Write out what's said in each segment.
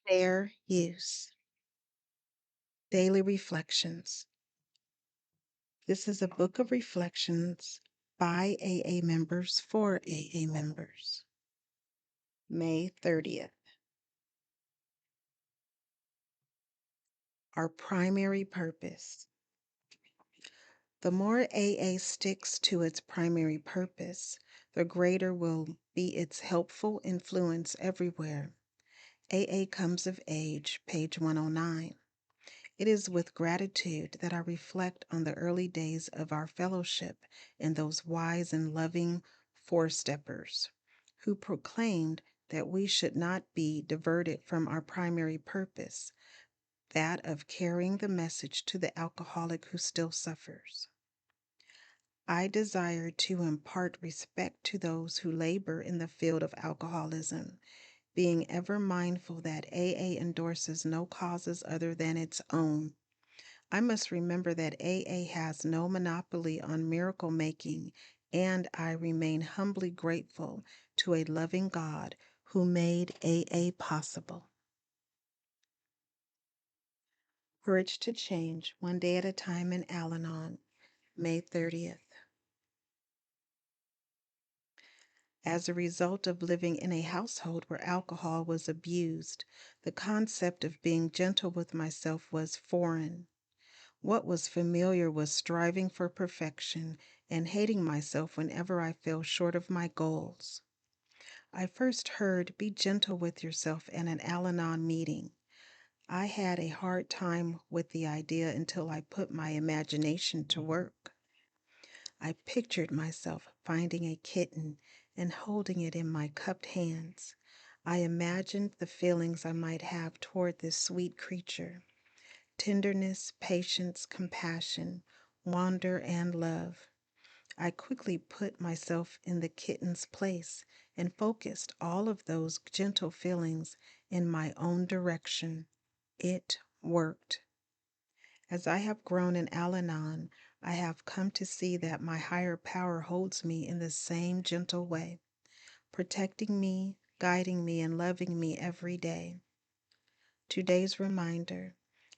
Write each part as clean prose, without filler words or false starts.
Fair use. Daily reflections. This is a book of reflections by AA members for AA members. May 30th. Our primary purpose. The more AA sticks to its primary purpose, the greater will be its helpful influence everywhere. AA Comes of Age, page 109. It is with gratitude that I reflect on the early days of our fellowship and those wise and loving four-steppers who proclaimed that we should not be diverted from our primary purpose, that of carrying the message to the alcoholic who still suffers. I desire to impart respect to those who labor in the field of alcoholism, being ever mindful that AA endorses no causes other than its own. I must remember that AA has no monopoly on miracle making, and I remain humbly grateful to a loving God who made AA possible. Courage to Change, One Day at a Time in Al-Anon, May 30th. As a result of living in a household where alcohol was abused, the concept of being gentle with myself was foreign. What was familiar was striving for perfection and hating myself whenever I fell short of my goals. I first heard "be gentle with yourself" in an Al-Anon meeting. I had a hard time with the idea until I put my imagination to work. I pictured myself finding a kitten and holding it in my cupped hands. I imagined the feelings I might have toward this sweet creature: tenderness, patience, compassion, wonder, and love. I quickly put myself in the kitten's place and focused all of those gentle feelings in my own direction. It worked. As I have grown in Al-Anon, I have come to see that my higher power holds me in the same gentle way, protecting me, guiding me, and loving me every day. Today's reminder: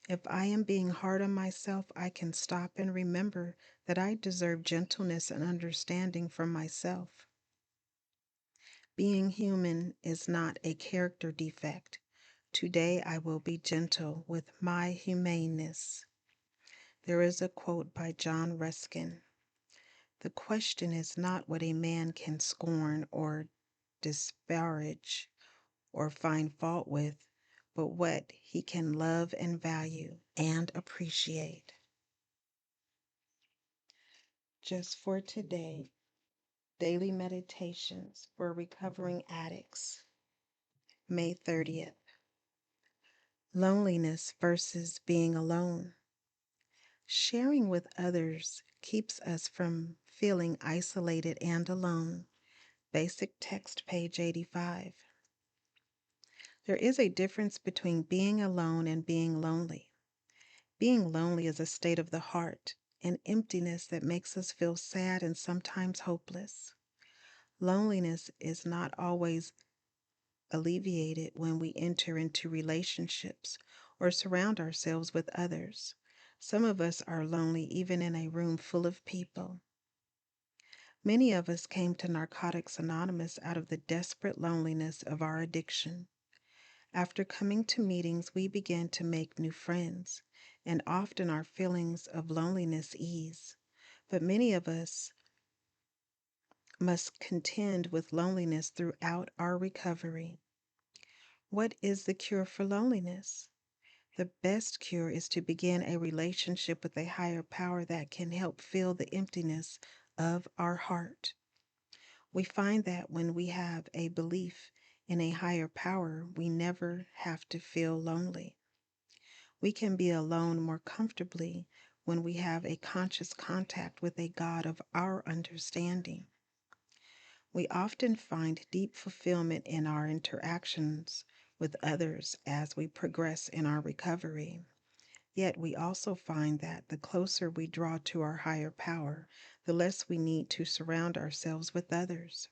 if I am being hard on myself, I can stop and remember that I deserve gentleness and understanding from myself. Being human is not a character defect. Today I will be gentle with my humaneness. There is a quote by John Ruskin: "The question is not what a man can scorn or disparage or find fault with, but what he can love and value and appreciate." Just for today, daily meditations for recovering addicts, May 30th. Loneliness versus being alone. Sharing with others keeps us from feeling isolated and alone. Basic text, page 85. There is a difference between being alone and being lonely. Being lonely is a state of the heart, an emptiness that makes us feel sad and sometimes hopeless. Loneliness is not always alleviated when we enter into relationships or surround ourselves with others. Some of us are lonely even in a room full of people. Many of us came to Narcotics Anonymous out of the desperate loneliness of our addiction. After coming to meetings, we began to make new friends, and often our feelings of loneliness ease. But many of us must contend with loneliness throughout our recovery. What is the cure for loneliness? The best cure is to begin a relationship with a higher power that can help fill the emptiness of our heart. We find that when we have a belief in a higher power, we never have to feel lonely. We can be alone more comfortably when we have a conscious contact with a God of our understanding. We often find deep fulfillment in our interactions with others as we progress in our recovery. Yet we also find that the closer we draw to our higher power, the less we need to surround ourselves with others.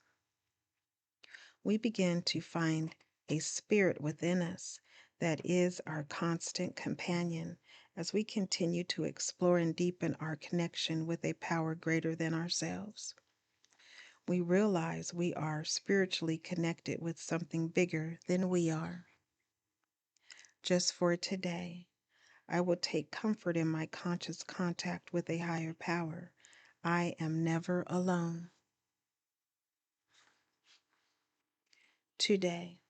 We begin to find a spirit within us that is our constant companion as we continue to explore and deepen our connection with a power greater than ourselves. We realize we are spiritually connected with something bigger than we are. Just for today, I will take comfort in my conscious contact with a higher power. I am never alone. Today,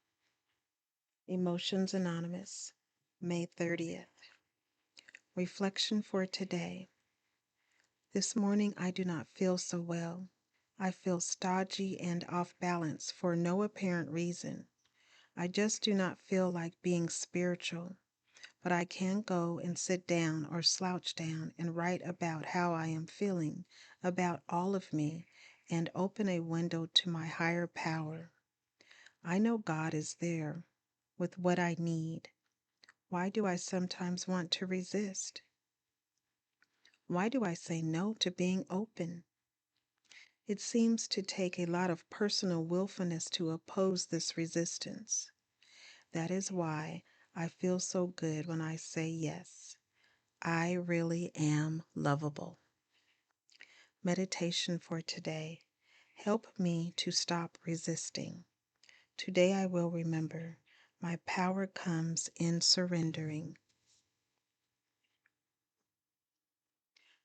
Emotions Anonymous, May 30th. Reflection for today. This morning I do not feel so well. I feel stodgy and off balance for no apparent reason. I just do not feel like being spiritual, but I can go and sit down or slouch down and write about how I am feeling, about all of me, and open a window to my higher power. I know God is there with what I need. Why do I sometimes want to resist? Why do I say no to being open? It seems to take a lot of personal willfulness to oppose this resistance. That is why I feel so good when I say yes. I really am lovable. Meditation for today. Help me to stop resisting. Today I will remember my power comes in surrendering.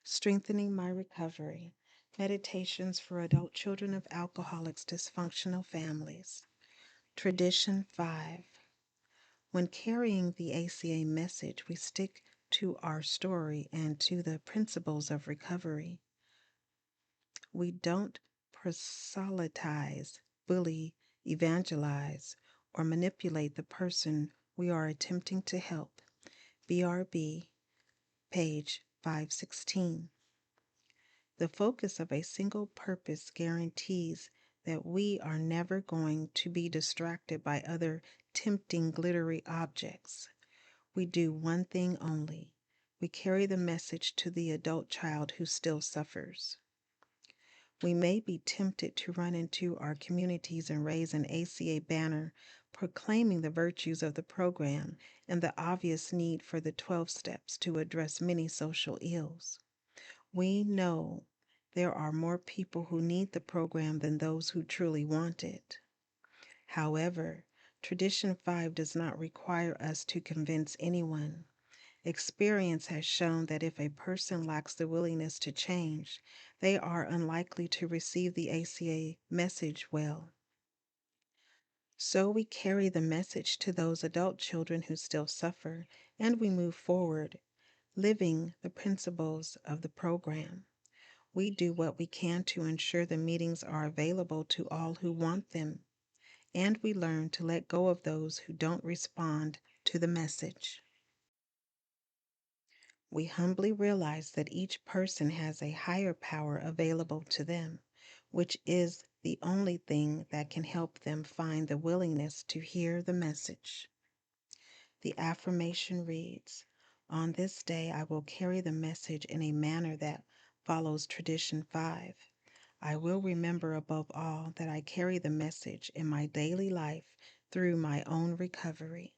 Strengthening my recovery. Meditations for adult children of alcoholics, dysfunctional families. Tradition 5. When carrying the ACA message, we stick to our story and to the principles of recovery. We don't proselytize, bully, evangelize, or manipulate the person we are attempting to help. BRB, page 516. The focus of a single purpose guarantees that we are never going to be distracted by other tempting glittery objects. We do one thing only. We carry the message to the adult child who still suffers. We may be tempted to run into our communities and raise an ACA banner proclaiming the virtues of the program and the obvious need for the 12 steps to address many social ills. We know there are more people who need the program than those who truly want it. However, Tradition 5 does not require us to convince anyone. Experience has shown that if a person lacks the willingness to change, they are unlikely to receive the ACA message well. So we carry the message to those adult children who still suffer, and we move forward, living the principles of the program. We do what we can to ensure the meetings are available to all who want them, and we learn to let go of those who don't respond to the message. We humbly realize that each person has a higher power available to them, which is the only thing that can help them find the willingness to hear the message. The affirmation reads, "On this day I will carry the message in a manner that follows Tradition 5. I will remember above all that I carry the message in my daily life through my own recovery."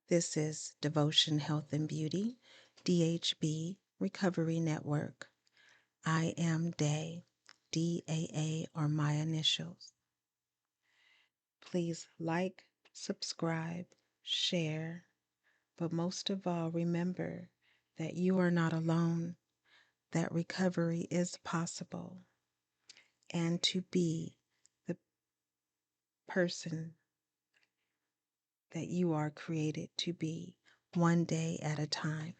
This is Devotion, Health, and Beauty, DHB Recovery Network. I am Day, DAA are my initials. Please like, subscribe, share, but most of all, remember that you are not alone, that recovery is possible, and to be the person that you are created to be, one day at a time.